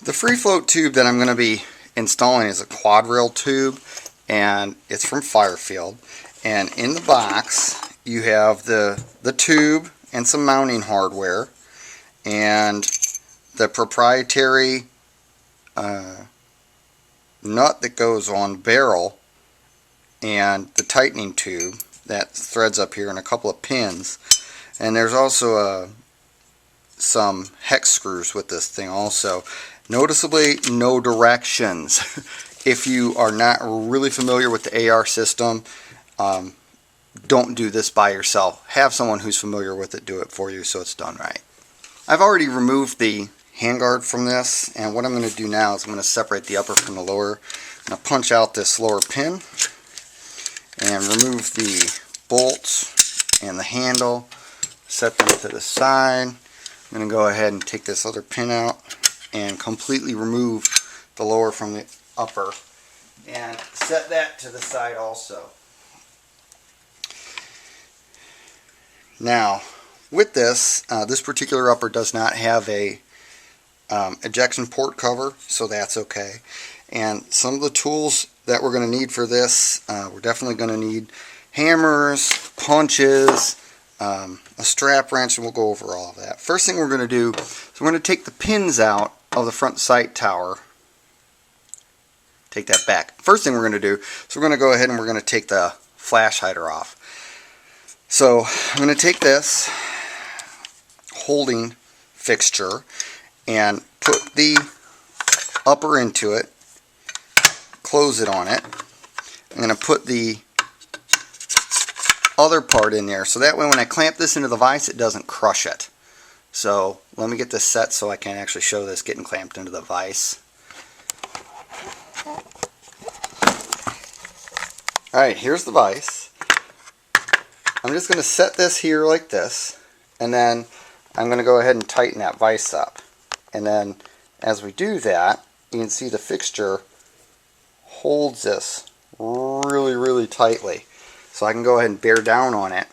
The Freefloat tube that I'm going to be installing is a quad rail tube, and it's from Firefield. And in the box you have the tube and some mounting hardware and the proprietary nut that goes on barrel and the tightening tube that threads up here and a couple of pins. And there's also some hex screws with this thing also. Noticeably no directions. If you are not really familiar with the AR system, don't do this by yourself. Have someone who's familiar with it do it for you so it's done right. I've already removed the handguard from this, and what I'm going to do now is I'm going to separate the upper from the lower. I'm going to punch out this lower pin and remove the bolts and the handle, set them to the side. I'm going to go ahead and take this other pin out and completely remove the lower from the upper and set that to the side also. Now with this, this particular upper does not have a ejection port cover, so that's okay. And some of the tools that we're going to need for this, we're definitely going to need hammers, punches, a strap wrench, and we'll go over all of that. First thing we're going to do is we're going to take the pins out of the front sight tower. Take that back. First thing we're going to do is we're going to go ahead and we're going to take the flash hider off. So I'm going to take this holding fixture and put the upper into it, close it on it. I'm going to put the other part in there so that way when I clamp this into the vise it doesn't crush it. So let me get this set so I can actually show this getting clamped into the vise. Alright, here's the vise. I'm just going to set this here like this, and then I'm going to go ahead and tighten that vise up. And then as we do that, you can see the fixture holds this really tightly. So I can go ahead and bear down on it.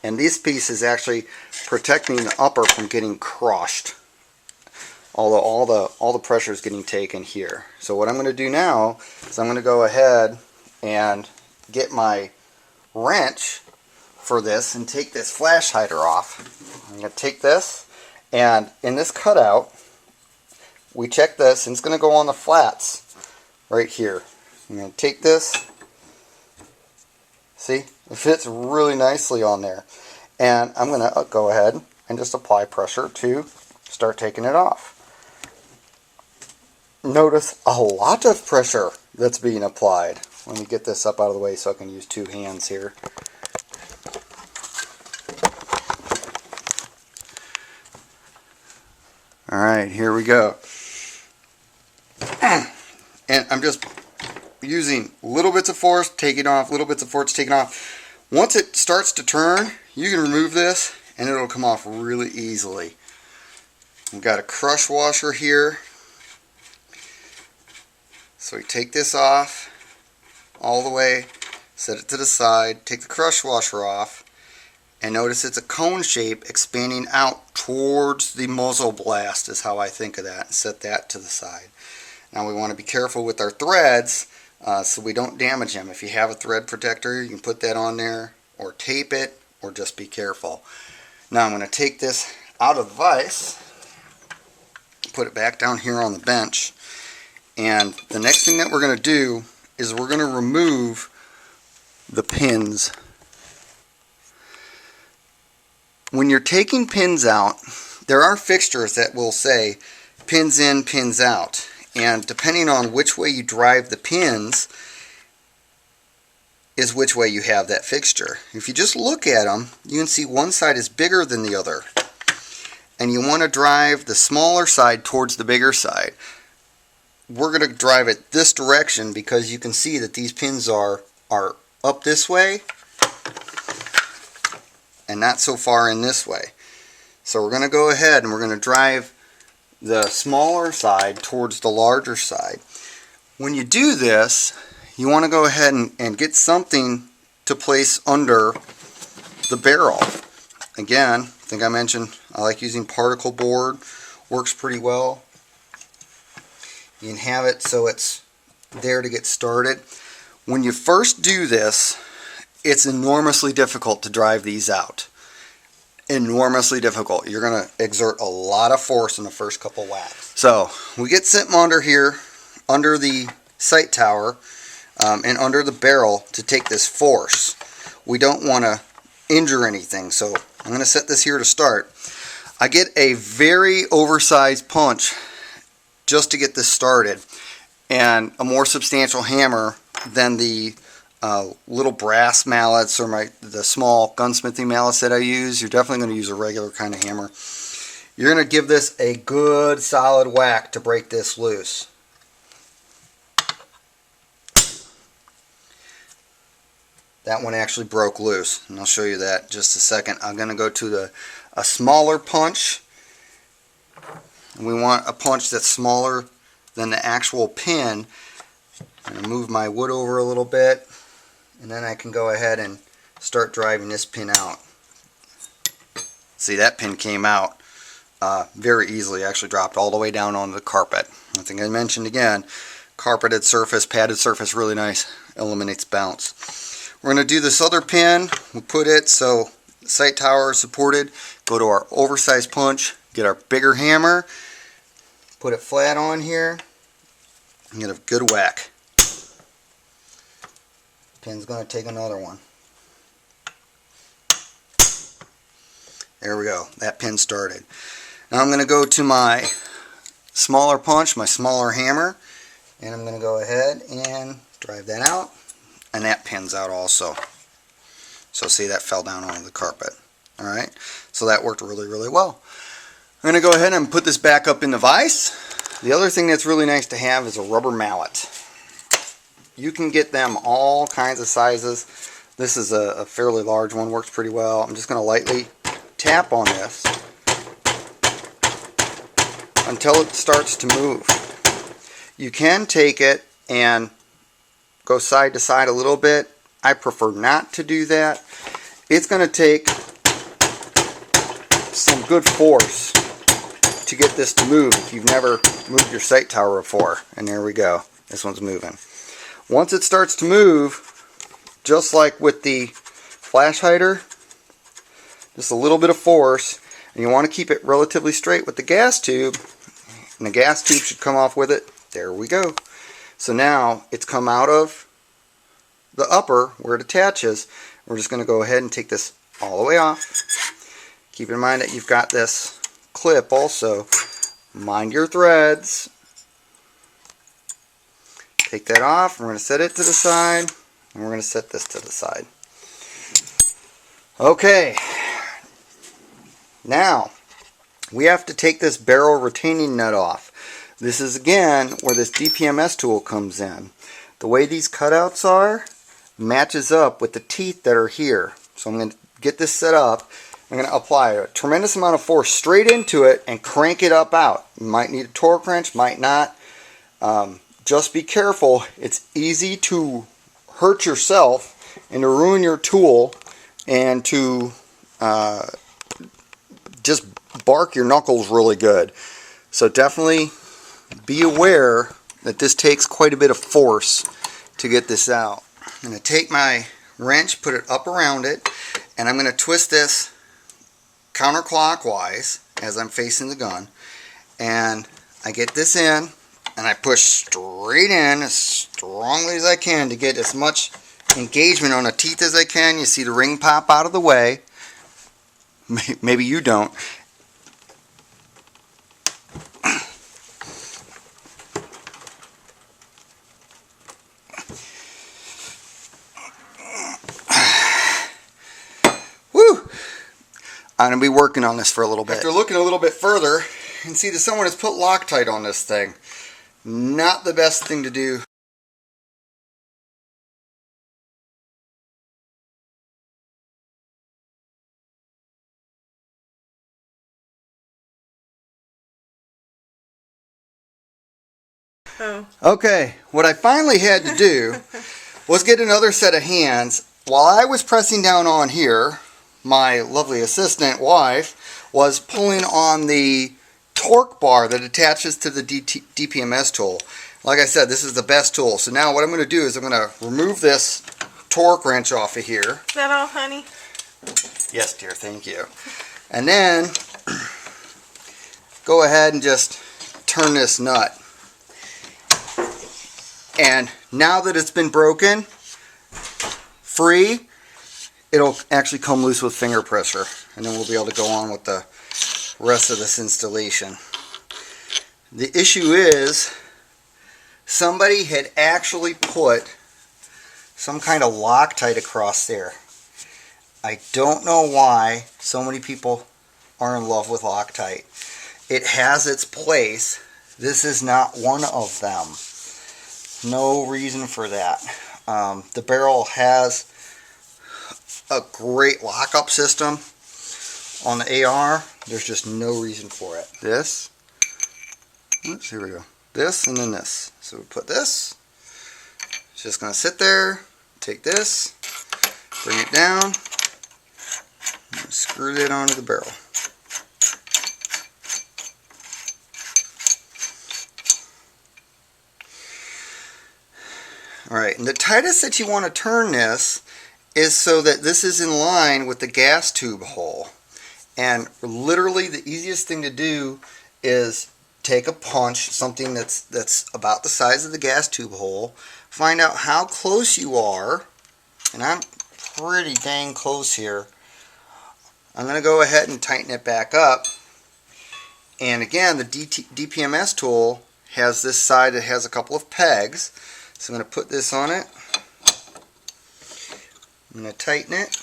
And this piece is actually protecting the upper from getting crushed. Although all the pressure is getting taken here. So what I'm going to do now is I'm going to go ahead and get my wrench for this and take this flash hider off. I'm going to take this, and in this cutout we check this, and it's going to go on the flats right here. I'm going to take this, see, it fits really nicely on there, and I'm going to go ahead and just apply pressure to start taking it off. Notice a lot of pressure that's being applied. Let me get this up out of the way so I can use two hands here. Alright, here we go. And I'm just using little bits of force, taking off, little bits of force, taking off. Once it starts to turn, you can remove this and it'll come off really easily. We've got a crush washer here. So we take this off all the way, set it to the side, take the crush washer off, and notice it's a cone shape expanding out towards the muzzle blast is how I think of that. Set that to the side. Now we want to be careful with our threads so we don't damage them. If you have a thread protector, you can put that on there or tape it, or just be careful. Now I'm going to take this out of the vise, put it back down here on the bench, and the next thing that we're going to do is we're going to remove the pins. When you're taking pins out, there are fixtures that will say pins in, pins out, and depending on which way you drive the pins is which way you have that fixture. If you just look at them, you can see one side is bigger than the other, and you want to drive the smaller side towards the bigger side. We're going to drive it this direction because you can see that these pins are up this way and not so far in this way. So we're going to go ahead and we're going to drive the smaller side towards the larger side. When you do this, you want to go ahead and get something to place under the barrel. Again, I think I mentioned I like using particle board, works pretty well. You can have it so it's there to get started. When you first do this, it's enormously difficult to drive these out. Enormously difficult. You're going to exert a lot of force in the first couple whacks. So we get sitting under here, under the sight tower, and under the barrel to take this force. We don't want to injure anything, so I'm going to set this here to start. I get a very oversized punch just to get this started, and a more substantial hammer than the little brass mallets or the small gunsmithing mallets that I use. You're definitely going to use a regular kind of hammer. You're going to give this a good solid whack to break this loose. That one actually broke loose, and I'll show you that in just a second. I'm going to go to a smaller punch. And we want a punch that's smaller than the actual pin. I'm going to move my wood over a little bit, and then I can go ahead and start driving this pin out. See, that pin came out very easily. Actually dropped all the way down onto the carpet. I think I mentioned again, carpeted surface, padded surface, really nice. Eliminates bounce. We're going to do this other pin. We'll put it so the sight tower is supported. Go to our oversized punch, get our bigger hammer, put it flat on here, and get a good whack. Pin's going to take another one. There we go. That pin started. Now I'm going to go to my smaller punch, my smaller hammer, and I'm going to go ahead and drive that out. And that pin's out also. So see, that fell down onto the carpet. Alright, so that worked really, really well. I'm going to go ahead and put this back up in the vise. The other thing that's really nice to have is a rubber mallet. You can get them all kinds of sizes. This is a fairly large one, works pretty well. I'm just going to lightly tap on this until it starts to move. You can take it and go side to side a little bit. I prefer not to do that. It's going to take some good force to get this to move if you've never moved your sight tower before. And there we go. This one's moving. Once it starts to move, just like with the flash hider, just a little bit of force, and you want to keep it relatively straight with the gas tube, and the gas tube should come off with it. There we go. So now it's come out of the upper where it attaches. We're just going to go ahead and take this all the way off. Keep in mind that you've got this clip also. Mind your threads. Take that off. We're going to set it to the side, and we're going to set this to the side. Okay. Now we have to take this barrel retaining nut off. This is again where this DPMS tool comes in. The way these cutouts are matches up with the teeth that are here. So I'm going to get this set up. I'm going to apply a tremendous amount of force straight into it and crank it up out. You might need a torque wrench, might not. Just be careful. It's easy to hurt yourself and to ruin your tool and to just bark your knuckles really good. So definitely be aware that this takes quite a bit of force to get this out. I'm going to take my wrench, put it up around it, and I'm going to twist this counterclockwise as I'm facing the gun. And I get this in, and I push straight in as strongly as I can to get as much engagement on the teeth as I can. You see the ring pop out of the way. Maybe you don't. I'm going to be working on this for a little bit. After looking a little bit further, you can see that someone has put Loctite on this thing. Not the best thing to do. Oh. Okay, what I finally had to do was get another set of hands. While I was pressing down on here, my lovely assistant wife was pulling on the torque bar that attaches to the DPMS tool. Like I said, this is the best tool. So now what I'm going to do is I'm going to remove this torque wrench off of here. Is that all, honey? Yes, dear, thank you. And then go ahead and just turn this nut. And now that it's been broken free, it'll actually come loose with finger pressure. And then we'll be able to go on with the rest of this installation. The issue is somebody had actually put some kind of Loctite across there. I don't know why so many people are in love with Loctite. It has its place. This is not one of them. No reason for that. The barrel has a great lockup system on the AR. There's just no reason for it. This, oops, here we go. This and then this. So we put this. It's just going to sit there. Take this, bring it down, and screw it onto the barrel. Alright, and the tightest that you want to turn this is so that this is in line with the gas tube hole. And literally the easiest thing to do is take a punch, something that's about the size of the gas tube hole, find out how close you are, and I'm pretty dang close here. I'm going to go ahead and tighten it back up. And again, the DPMS tool has this side that has a couple of pegs. So I'm going to put this on it. I'm going to tighten it.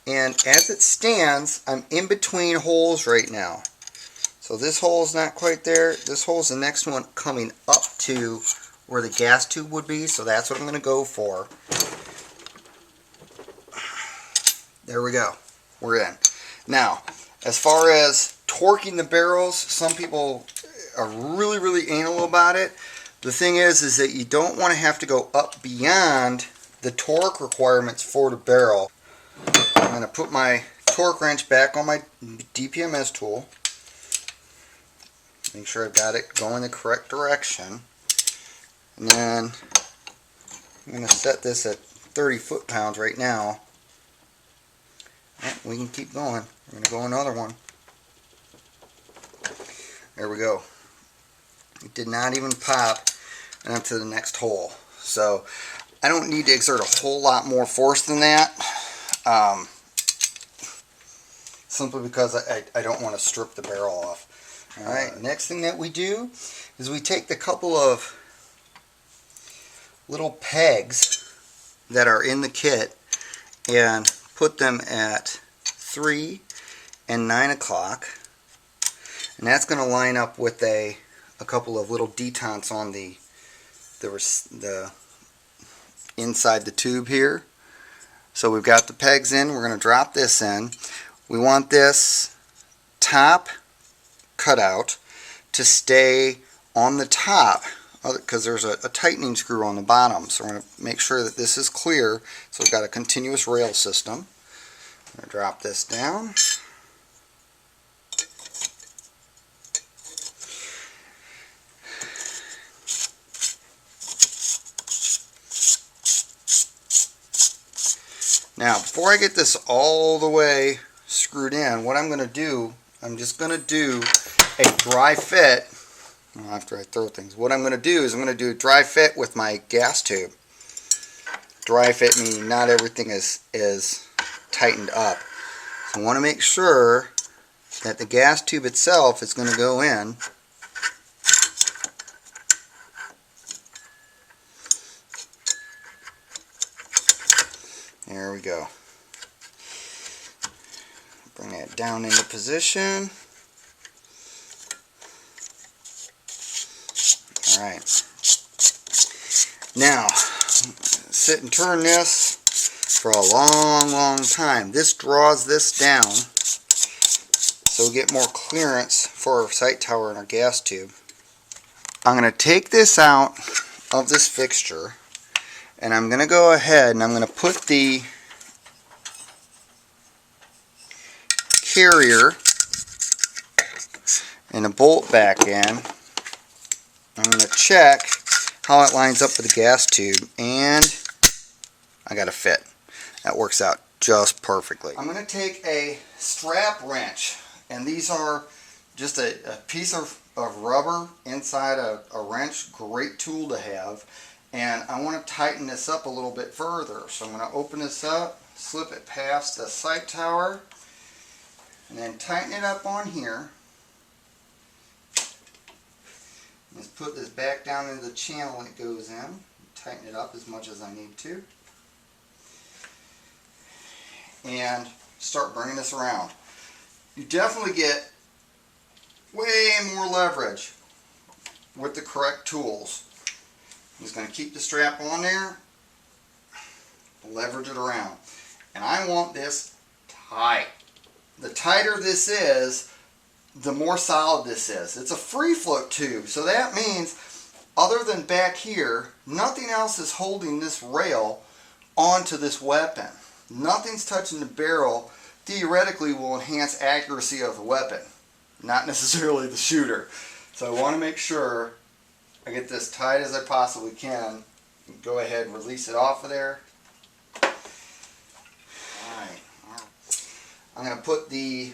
And as it stands, I'm in between holes right now. So this hole is not quite there. This hole is the next one coming up to where the gas tube would be. So that's what I'm going to go for. There we go. We're in. Now, as far as torquing the barrels, some people are really anal about it. The thing is that you don't want to have to go up beyond the torque requirements for the barrel. I'm going to put my torque wrench back on my DPMS tool. Make sure I've got it going the correct direction. And then I'm going to set this at 30 foot-pounds right now. We can keep going. We're going to go another one. There we go. It did not even pop onto the next hole. So I don't need to exert a whole lot more force than that. Simply because I don't want to strip the barrel off. Alright, next thing that we do is we take the couple of little pegs that are in the kit and put them at 3 and 9 o'clock. And that's going to line up with a couple of little detents on the inside the tube here. So we've got the pegs in. We're going to drop this in. We want this top cutout to stay on the top because there's a tightening screw on the bottom. So we're going to make sure that this is clear. So we've got a continuous rail system. I'm going to drop this down. Now, before I get this all the way screwed in, what I'm going to do, I'm just going to do a dry fit. Well, after I throw things, what I'm going to do is I'm going to do a dry fit with my gas tube. Dry fit meaning not everything is tightened up. So I want to make sure that the gas tube itself is going to go in. There we go. Bring that down into position. Alright. Now, sit and turn this for a long time. This draws this down so we get more clearance for our sight tower and our gas tube. I'm going to take this out of this fixture. And I'm going to go ahead and I'm going to put the carrier and a bolt back in. I'm going to check how it lines up with the gas tube, and I got a fit. That works out just perfectly. I'm going to take a strap wrench, and these are just a piece of rubber inside a wrench. Great tool to have. And I want to tighten this up a little bit further. So I'm going to open this up, slip it past the sight tower, and then tighten it up on here. Just put this back down into the channel it goes in. Tighten it up as much as I need to. And start bringing this around. You definitely get way more leverage with the correct tools. I'm just going to keep the strap on there, leverage it around. And I want this tight. The tighter this is, the more solid this is. It's a free-float tube, so that means other than back here, nothing else is holding this rail onto this weapon. Nothing's touching the barrel. Theoretically will enhance accuracy of the weapon, not necessarily the shooter. So I want to make sure I get this tight as I possibly can. Go ahead and release it off of there. Alright. I'm going to put the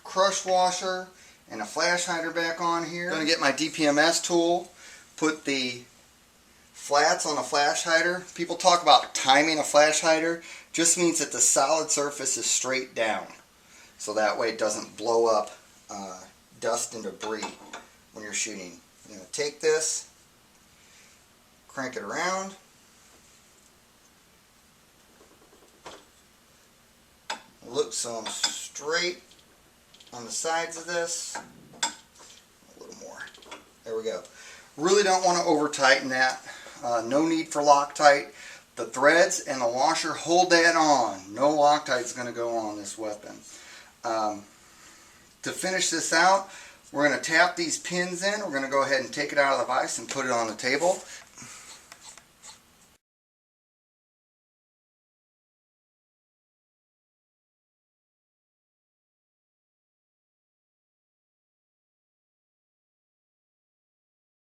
crush washer and a flash hider back on here. I'm going to get my DPMS tool, put the flats on a flash hider. People talk about timing a flash hider. Just means that the solid surface is straight down. So that way it doesn't blow up dust and debris when you're shooting. I'm going to take this, crank it around. Look so I'm straight on the sides of this. A little more. There we go. Really don't want to over tighten that. No need for Loctite. The threads and the washer hold that on. No Loctite is going to go on this weapon. To finish this out, we're going to tap these pins in. We're going to go ahead and take it out of the vise and put it on the table.